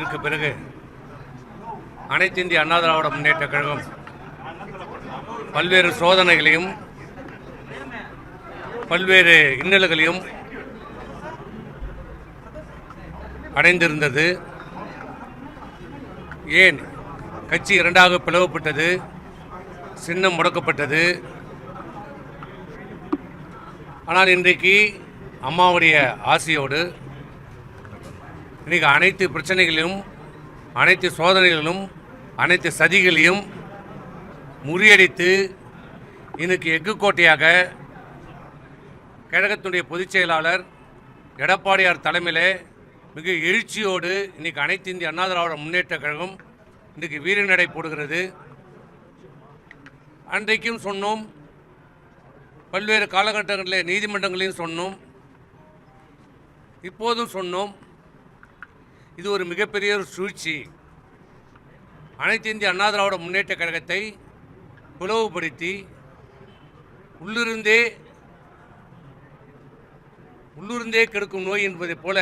இதற்கு பிறகு அனைத்து இந்திய அண்ணா திராவிட முன்னேற்ற கழகம் பல்வேறு சோதனைகளையும் பல்வேறு இன்னல்களையும் அடைந்திருந்தது. ஏன் கட்சி இரண்டாக பிளவுபட்டது, சின்னம் முடக்கப்பட்டது. ஆனால் இன்றைக்கு அம்மாவுடைய ஆசையோடு இன்றைக்கு அனைத்து பிரச்சனைகளிலும், அனைத்து சோதனைகளிலும், அனைத்து சதிகளையும் முறியடித்து இன்னைக்கு எஃகு கோட்டையாக கழகத்துடைய பொதுச் செயலாளர் எடப்பாடியார் தலைமையில் மிக எழுச்சியோடு இன்றைக்கி அனைத்து இந்திய அண்ணா திராவிட முன்னேற்ற கழகம் இன்றைக்கு வீரநடை போடுகிறது. அன்றைக்கும் சொன்னோம், பல்வேறு காலகட்டங்களில் நீதிமன்றங்களையும் சொன்னோம், இப்போதும் சொன்னோம். இது ஒரு மிகப்பெரிய ஒரு சூழ்ச்சி. அனைத்து இந்திய அண்ணா திராவிட முன்னேற்ற கழகத்தை பிளவுபடுத்தி உள்ளிருந்தே கெடுக்கும் நோய் என்பதைப் போல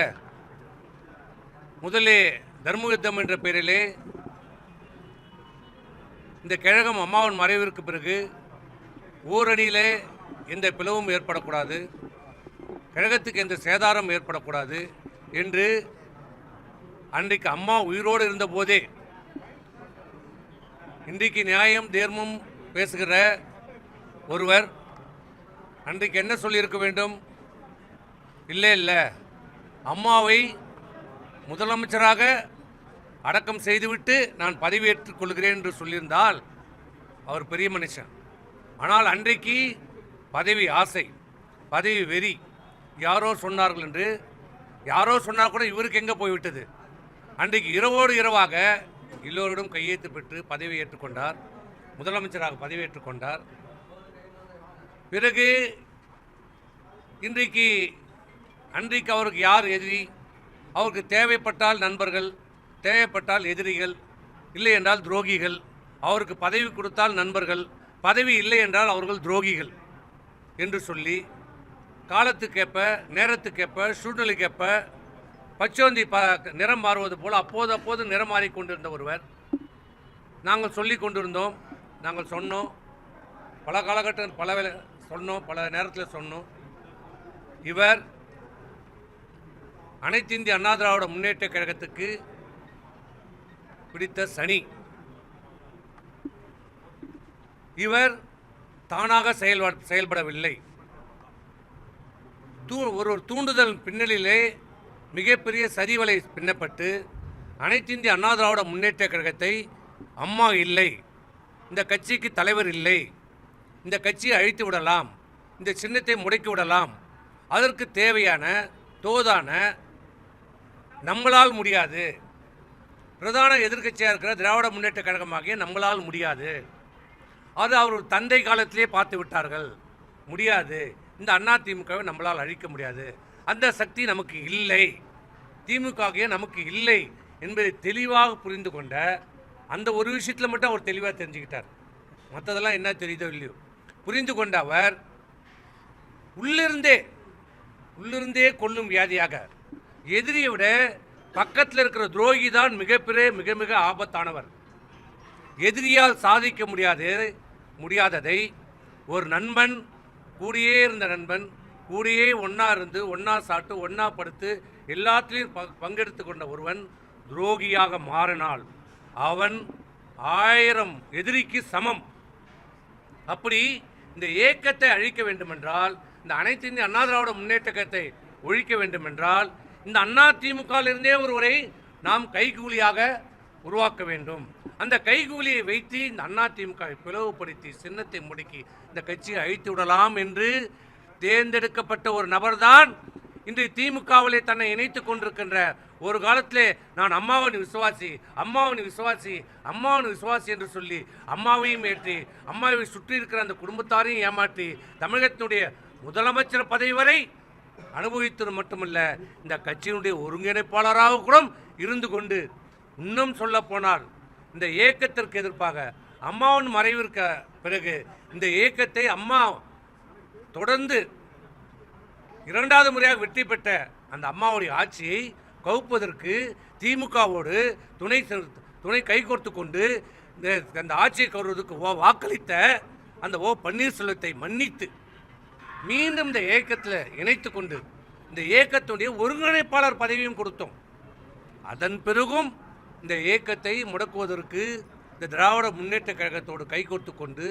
முதலே தர்மயுத்தம் என்ற பெயரிலே இந்த கழகம் அம்மாவின் மறைவிற்கு பிறகு ஓரணியிலே எந்த பிளவும் ஏற்படக்கூடாது, கழகத்துக்கு எந்த சேதாரம் ஏற்படக்கூடாது என்று அன்றைக்கு அம்மா உயிரோடு இருந்தபோதே இன்றைக்கு நியாயம் தர்மம் பேசுகிற ஒருவர் அன்றைக்கு என்ன சொல்லியிருக்க வேண்டும்? இல்லை, அம்மாவை முதலமைச்சராக அடக்கம் செய்துவிட்டு நான் பதவியேற்றுக் கொள்கிறேன் என்று சொல்லியிருந்தால் அவர் பெரிய மனுஷன். ஆனால் அன்றைக்கு பதவி ஆசை, பதவி வெறி, யாரோ சொன்னார்கள் என்று, யாரோ சொன்னால் கூட இவருக்கு எங்கே போய்விட்டது. அன்றைக்கு இரவோடு இரவாக எல்லோரிடம் கையெழுத்து பெற்று பதவி ஏற்றுக்கொண்டார், முதலமைச்சராக பதவியேற்றுக் கொண்டார். பிறகு அன்றைக்கு அவருக்கு யார் எதிரி? அவருக்கு தேவைப்பட்டால் நண்பர்கள், தேவைப்பட்டால் எதிரிகள், இல்லை என்றால் துரோகிகள். அவருக்கு பதவி கொடுத்தால் நண்பர்கள், பதவி இல்லை என்றால் அவர்கள் துரோகிகள் என்று சொல்லி காலத்துக்கேற்ப, நேரத்துக்கேற்ப, சூழ்நிலைக்கேற்ப பச்சோந்தி நிறம் மாறுவது போல் அப்போது நிறம் மாறிக்கொண்டிருந்த ஒருவர். நாங்கள் சொல்லி கொண்டிருந்தோம், நாங்கள் சொன்னோம், பல காலகட்டங்கள் சொன்னோம், பல நேரத்தில் சொன்னோம். இவர் அனைத்து இந்திய அண்ணா திராவிட முன்னேற்ற கழகத்துக்கு பிடித்த சனி. இவர் தானாக செயல்படவில்லை. ஒரு தூண்டுதல் பின்னணியிலே மிகப்பெரிய சரிவலை பின்னப்பட்டு அனைத்து இந்திய அண்ணா திராவிட முன்னேற்ற கழகத்தை அம்மா இல்லை, இந்த கட்சிக்கு தலைவர் இல்லை, இந்த கட்சியை அழித்து விடலாம், இந்த சின்னத்தை முடக்கி விடலாம், அதற்கு தேவையான தோதான நம்மளால் முடியாது, பிரதான எதிர்க்கட்சியாக இருக்கிற திராவிட முன்னேற்ற கழகமாகிய நம்மளால் முடியாது, அது அவர் தந்தை காலத்திலே பார்த்து விட்டார்கள், முடியாது, இந்த அண்ணா திமுகவை நம்மளால் அழிக்க முடியாது, அந்த சக்தி நமக்கு இல்லை, திமுக நமக்கு இல்லை என்பதை தெளிவாக புரிந்து கொண்ட அந்த ஒரு விஷயத்தில் மட்டும் அவர் தெளிவாக தெரிஞ்சுக்கிட்டார். மற்றதெல்லாம் என்ன தெரியுதோ இல்லையோ புரிந்து கொண்ட அவர் உள்ளிருந்தே கொல்லும் வியாதியாக, எதிரியை விட பக்கத்தில் இருக்கிற துரோகி தான் மிக மிக ஆபத்தானவர். எதிரியால் சாதிக்க முடியாததை ஒரு நண்பன், கூடியே இருந்த நண்பன், கூடியே ஒன்றா இருந்து ஒன்றா சாப்பிட்டு ஒன்றா படுத்து எல்லாத்திலையும் பங்கெடுத்து கொண்ட ஒருவன் துரோகியாக மாறினால் அவன் 1000 எதிரிக்கு சமம். அப்படி இந்த இயக்கத்தை அழிக்க வேண்டுமென்றால், இந்த அனைத்து இந்திய அண்ணா திராவிட முன்னேற்ற கழகத்தை ஒழிக்க வேண்டுமென்றால், இந்த அண்ணா திமுகவிலிருந்தே ஒருவரை நாம் கைகூலியாக உருவாக்க வேண்டும். அந்த கைகூலியை வைத்து இந்த அண்ணா திமுகவை பிளவுபடுத்தி சின்னத்தை முடக்கி இந்த கட்சியை அழித்து விடலாம் என்று தேர்ந்தெடுக்கப்பட்ட ஒரு நபர்தான் இன்று திமுகவிலே தன்னை இணைத்துக் கொண்டிருக்கின்ற. ஒரு காலத்திலே நான் அம்மாவின் விசுவாசி என்று சொல்லி அம்மாவையும் ஏற்றி, அம்மாவை சுற்றி இருக்கிற அந்த குடும்பத்தாரையும் ஏமாற்றி தமிழகத்தினுடைய முதலமைச்சர் பதவி வரை அனுபவித்தது மட்டுமல்ல, இந்த கட்சியினுடைய ஒருங்கிணைப்பாளராக கூட இருந்து கொண்டு, இன்னும் சொல்ல போனால் இந்த இயக்கத்திற்கு எதிர்ப்பாக அம்மாவின் மறைவிற்கு பிறகு இந்த இயக்கத்தை அம்மா தொடர்ந்து இரண்டாவது முறையாக வெற்றி பெற்ற அந்த அம்மாவுடைய ஆட்சியை கவுப்பதற்கு திமுகவோடு துணை கைகோர்த்து கொண்டு அந்த ஆட்சியை கவுறுவதற்கு வாக்களித்த அந்த பன்னீர்செல்வத்தை மன்னித்து மீண்டும் இந்த இயக்கத்தில் இணைத்து கொண்டு இந்த இயக்கத்துடைய ஒருங்கிணைப்பாளர் பதவியும் கொடுத்தோம். அதன் பிறகும் இந்த இயக்கத்தை முடக்குவதற்கு இந்த திராவிட முன்னேற்ற கழகத்தோடு கைகோர்த்து கொண்டு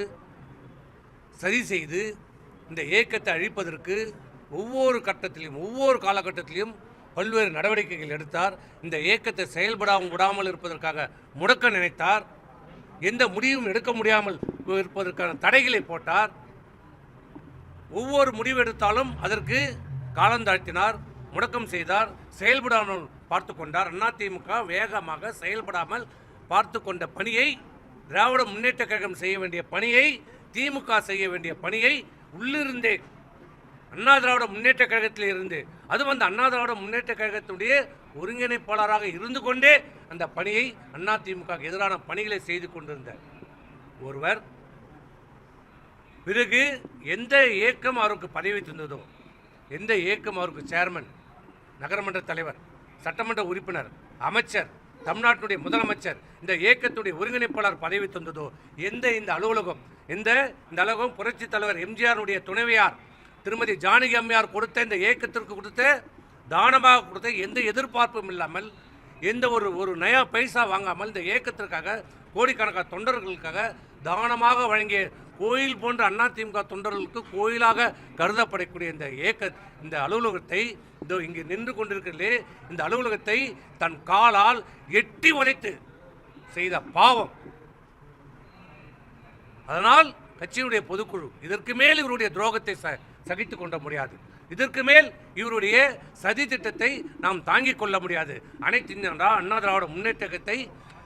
சதி செய்து இந்த இயக்கத்தை அழிப்பதற்கு ஒவ்வொரு கட்டத்திலும் ஒவ்வொரு காலகட்டத்திலும் பல்வேறு நடவடிக்கைகள் எடுத்தார். இந்த இயக்கத்தை விடாமல் இருப்பதற்காக முடக்க நினைத்தார். எந்த முடிவும் எடுக்க முடியாமல் இருப்பதற்கான தடைகளை போட்டார். ஒவ்வொரு முடிவு எடுத்தாலும் அதற்கு காலந்தாழ்த்தினார், முடக்கம் செய்தார், செயல்படாமல் பார்த்து கொண்டார். அதிமுக வேகமாக செயல்படாமல் பார்த்து கொண்ட பணியை, திராவிட முன்னேற்ற கழகம் செய்ய வேண்டிய பணியை, திமுக செய்ய வேண்டிய பணியை உள்ளிருந்தே அண்ணா திராவிட முன்னேற்ற கழகத்தில் இருந்து அது அண்ணா திராவிட முன்னேற்ற கழகத்துடைய ஒருங்கிணைப்பாளராக இருந்து கொண்டே அந்த பணியை அதிமுக எதிரான பணிகளை செய்து கொண்டிருந்த ஒருவர் பிறகு எந்த இயக்கம் அவருக்கு பதவி தந்ததோ, எந்த இயக்கம் அவருக்கு சேர்மன், நகரமன்ற தலைவர், சட்டமன்ற உறுப்பினர், அமைச்சர், தமிழ்நாட்டுடைய முதலமைச்சர், இந்த இயக்கத்துடைய ஒருங்கிணைப்பாளர் பதவி தந்ததோ, இந்த அலுவலகம் இந்த அலுவலகம் புரட்சித் தலைவர் எம்ஜிஆருடைய துணைவியார் திருமதி ஜானகி அம்மையார் கொடுத்த இந்த இயக்கத்திற்கு கொடுத்த தானமாக கொடுத்த எந்த எதிர்பார்ப்பும் இல்லாமல் எந்த ஒரு நயா பைசா வாங்காமல் இந்த இயக்கத்திற்காக கோடிக்கணக்கான தொண்டர்களுக்காக தானமாக வழங்கிய கோயில் போன்ற அதிமுக தொண்டர்களுக்கு கோயிலாக கருதப்படக்கூடிய இந்த அலுவலகத்தை இங்கு நின்று கொண்டிருக்கிறதே, இந்த அலுவலகத்தை தன் காலால் எட்டி உதைத்து செய்த பாவம். அதனால் கட்சியினுடைய பொதுக்குழு இதற்கு மேல் இவருடைய துரோகத்தை சகித்துக் கொள்ள முடியாது. இதற்கு மேல் இவருடைய சதி திட்டத்தை நாம் தாங்கிக் கொள்ள முடியாது. அனைத்து அண்ணா திராவிட முன்னேற்றத்தை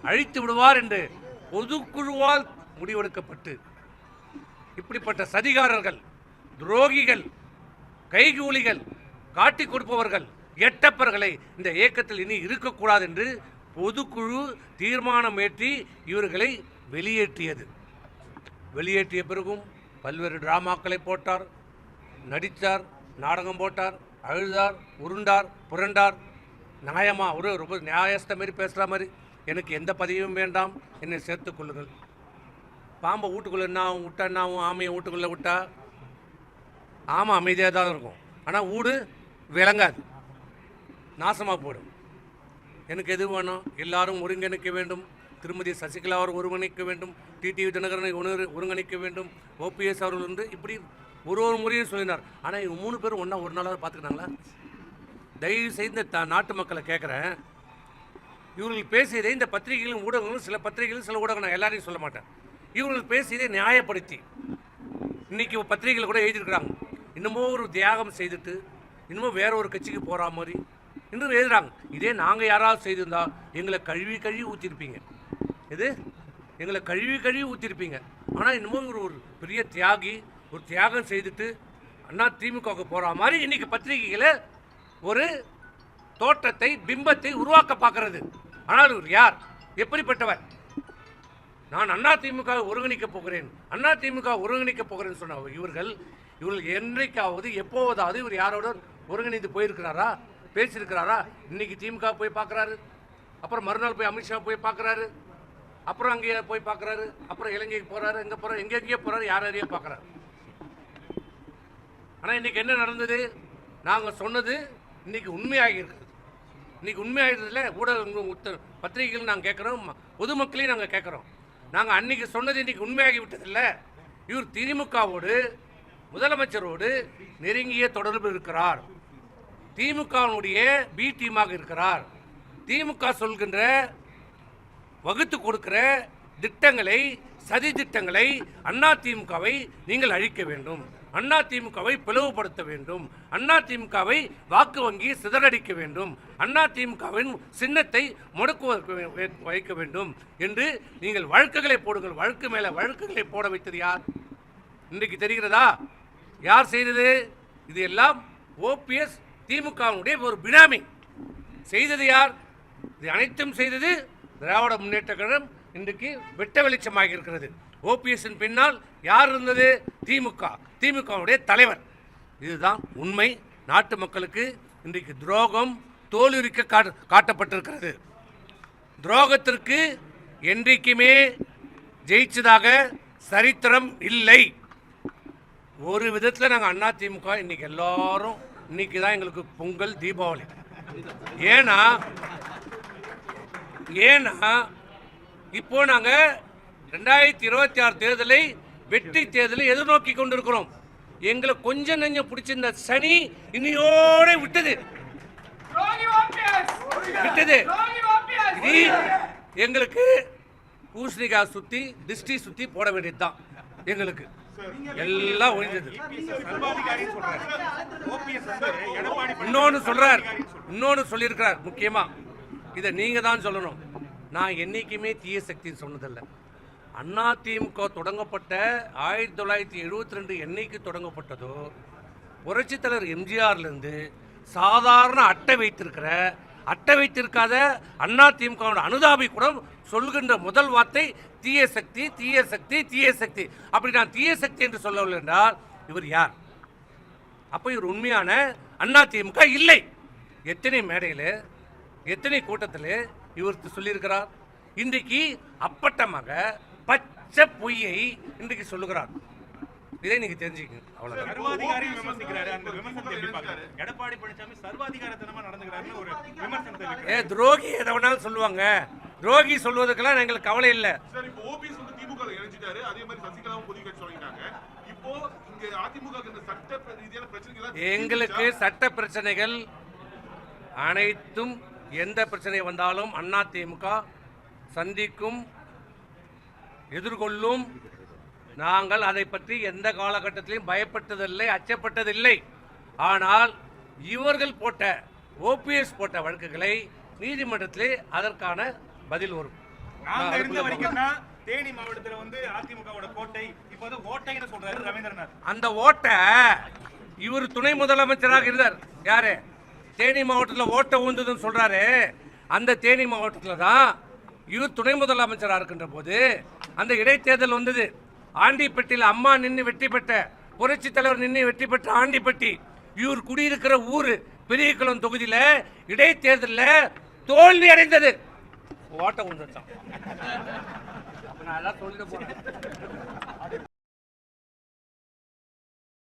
அழித்து விடுவார் என்று பொதுக்குழுவால் முடிவெடுக்கப்பட்டு இப்படிப்பட்ட சதிகாரர்கள், துரோகிகள், கைகூலிகள், காட்டி கொடுப்பவர்கள், எட்டப்பர்களை இந்த இயக்கத்தில் இனி இருக்கக்கூடாது என்று பொதுக்குழு தீர்மானம் ஏற்றி இவர்களை வெளியேற்றியது. வெளியேற்றிய பிறகும் பல்வேறு டிராமாக்களை போட்டார், நடித்தார், நாடகம் போட்டார், அழுதார், உருண்டார், புரண்டார். நியாயமாக ரொம்ப நியாயஸ்த மாதிரி பேசுகிற மாதிரி எனக்கு எந்த பதவியும் வேண்டாம், என்னை சேர்த்துக் கொள்ளுங்கள். பாம்பை வீட்டுக்குள்ளே என்னாகும், விட்டா என்னாகும், ஆமையை வீட்டுக்குள்ளே விட்டா ஆமாம் அமைதியாக தான் இருக்கும், ஆனால் வீடு விளங்காது, நாசமாக போடும். எனக்கு எது வேணும்? எல்லாரும் ஒருங்கிணைக்க வேண்டும். திருமதி சசிகலா அவர் ஒருங்கிணைக்க வேண்டும், டிடிவி தினகரனை ஒருங்கிணைக்க வேண்டும், ஓபிஎஸ் அவர்கள் வந்து இப்படி ஒரு முறையும் சொல்லினார். ஆனால் இவங்க 3 பேரும் ஒன்றா ஒரு நாளாக பார்த்துக்கினாங்களா? தயவு செய்து நாட்டு மக்களை கேட்குறேன், இவர்கள் பேசியதை இந்த பத்திரிகைகளும் ஊடகங்களும், சில பத்திரிகைகளும் சில ஊடகம், நான் எல்லாரையும் சொல்ல மாட்டேன், இவர்கள் பேசியதை நியாயப்படுத்தி இன்றைக்கி பத்திரிகைகள் கூட எழுதியிருக்கிறாங்க. இன்னமும் ஒரு தியாகம் செய்துட்டு இன்னமும் வேற ஒரு கட்சிக்கு போகிற மாதிரி இன்னும் எழுதுறாங்க. இதே நாங்கள் யாராவது செய்திருந்தா எங்களை கழுவி ஊற்றிருப்பீங்க. இது எங்களை கழுவி ஊற்றிருப்பீங்க. ஆனால் இன்னமும் ஒரு பெரிய தியாகி, ஒரு தியாகம் செய்துட்டு அண்ணா திமுகவுக்கு போகிற மாதிரி இன்றைக்கி பத்திரிகைகளை ஒரு தோற்றத்தை, பிம்பத்தை உருவாக்க பார்க்கறது. ஆனால் இவர் யார், எப்படிப்பட்டவர்? நான் அண்ணா திமுக ஒருங்கிணைக்கப் போகிறேன், அண்ணா திமுக ஒருங்கிணைக்கப் போகிறேன்னு சொன்ன இவர்கள் என்றைக்காவது எப்போதாவது இவர் யாரோட ஒருங்கிணைந்து போயிருக்கிறாரா, பேசியிருக்கிறாரா? இன்னைக்கு திமுக போய் பார்க்குறாரு, அப்புறம் மறுநாள் போய் அமித்ஷா போய் பார்க்குறாரு, அப்புறம் அங்கேயே போய் பார்க்குறாரு, அப்புறம் இலங்கைக்கு போகிறாரு, எங்கே போகிறார், எங்கெங்கேயோ போகிறாரு, யாரையே பார்க்குறாரு. ஆனால் இன்றைக்கி என்ன நடந்தது? நாங்கள் சொன்னது இன்றைக்கி உண்மையாகி இருக்குது. இன்றைக்கி உண்மையாகிறதுல ஊடக பத்திரிகைகள் நாங்கள் கேட்குறோம், பொதுமக்களையும் நாங்கள் கேட்குறோம். நாங்கள் அன்றைக்கி சொன்னது இன்றைக்கி உண்மையாகி விட்டதில்லை. இவர் திமுகவோடு, முதலமைச்சரோடு நெருங்கிய தொடர்பு இருக்கிறார், திமுகவுடைய பி டீமாக இருக்கிறார். திமுக சொல்கின்ற வகுத்து கொடுக்கிற திட்டங்களை, சதி திட்டங்களை, அண்ணா திமுகவை நீங்கள் அழிக்க வேண்டும், அண்ணா திமுகவை பிளவுபடுத்த வேண்டும், அண்ணா திமுகவை வாக்கு வங்கி சிதறடிக்க வேண்டும், அண்ணா திமுகவின் சின்னத்தை முடக்குவதற்கு வைக்க வேண்டும் என்று நீங்கள் வழக்குகளை போடுங்கள். வழக்கு மேலே வழக்குகளை போட வைத்தது யார் இன்றைக்கு தெரிகிறதா? யார் செய்தது? இது எல்லாம் ஓபிஎஸ் திமுகவுடைய ஒரு பினாமி. செய்தது யார்? இது அனைத்தும் செய்தது திராவிட முன்னேற்ற கழகம். இன்றைக்கு வெட்ட வெளிச்சமாக இருக்கிறது. ஓபிஎஸ்ஸின் பின்னால் யார் இருந்தது? திமுக, திமுகவுடைய தலைவர். இதுதான் உண்மை. நாட்டு மக்களுக்கு இன்றைக்கு துரோகம், தோலுரிக்க காட்டப்பட்டிருக்கிறது. துரோகத்திற்கு என்றைக்குமே ஜெயிச்சதாக சரித்திரம் இல்லை. ஒரு விதத்தில் நாங்கள் அதிமுக இன்னைக்கு எல்லாரும் இன்னைக்கு தான் எங்களுக்கு பொங்கல் தீபாவளி. ஏன்னா இப்போ நாங்கள் 2026 தேர்தலை வெற்றி தேர்தலை எதிர்நோக்கி கொண்டிருக்கிறோம். எங்களை கொஞ்சம் நெஞ்சம் பிடிச்சிருந்த சனி இன்னையோட விட்டது. எங்களுக்கு பூசணிக்காய் சுத்தி திருஷ்டி சுத்தி போட வேண்டியதுதான். எங்களுக்கு எல்லாம் ஒழிஞ்சது. இன்னொன்னு சொல்லியிருக்கிறார் முக்கியமா, இதை நீங்க தான் சொல்லணும். நான் என்னைக்குமே தீய சக்தின்னு சொன்னதில்லை. அதிமுக தொடங்கப்பட்ட 1972 என்னைக்கு தொடங்கப்பட்டதோ புரட்சித் தலைவர் எம்ஜிஆர்லேருந்து சாதாரண அட்டை வைத்திருக்காத அதிமுக அனுதாபி கூட சொல்கின்ற முதல் வார்த்தை தீய சக்தி, தீய சக்தி, தீய சக்தி. அப்படி நான் தீய சக்தி என்று சொல்லவில்லை என்றால் இவர் யார்? அப்போ இவர் உண்மையான அதிமுக இல்லை. எத்தனை மேடையில் எத்தனை கூட்டத்தில் இவர் சொல்லியிருக்கிறார். இன்றைக்கு அப்பட்டமாக பச்சை பொய்யை இன்றைக்கு சொல்லுகிறார். இதை நீங்க தெரிஞ்சுக்கங்க. துரோகி எதை வேணாலும் சொல்லுவாங்க. துரோகி சொல்வதற்கெல்லாம் எங்களுக்கு கவலை இல்லை. எங்களுக்கு சட்ட பிரச்சனைகள் அனைத்தும் எந்த பிரச்சனை வந்தாலும் அதிமுக சந்திக்கும், எதிர்கொள்ளும். நாங்கள் அதை பற்றி எந்த காலகட்டத்திலையும் பயப்பட்டதில்லை, அச்சப்பட்டதில்லை. ஆனால் இவர்கள் போட்ட ஓபிஎஸ் போட்ட வழக்குகளை நீதிமன்றத்திலே அதற்கான பதில் வரும். தேனி மாவட்டத்தில் வந்து அதிமுகவோட கோட்டை இப்போது ஓட்டைன்னு சொல்றாரு ரவீந்திரநாத். அந்த ஓட்டை இவர் துணை முதலமைச்சராக இருந்தார். யாரு? தேனி மாவட்டத்தில் ஓட்டை ஊந்ததுன்னு சொல்றாரு. அந்த தேனி மாவட்டத்தில் தான் இவர் துணை முதலமைச்சராக இருக்கின்ற போது அந்த இடைத்தேர்தல் வந்தது. ஆண்டிப்பட்டியில் அம்மா நின்று வெற்றி பெற்ற, புரட்சி தலைவர் நின்று வெற்றி பெற்ற ஆண்டிப்பட்டி இவர் குடியிருக்கிற ஊர் பெரியகுளம் தொகுதியில் இடைத்தேர்தலில் தோல்வி அடைந்தது. ஓட்ட ஊந்ததான். நான் அதான் சொல்லிட்டு போறேன்.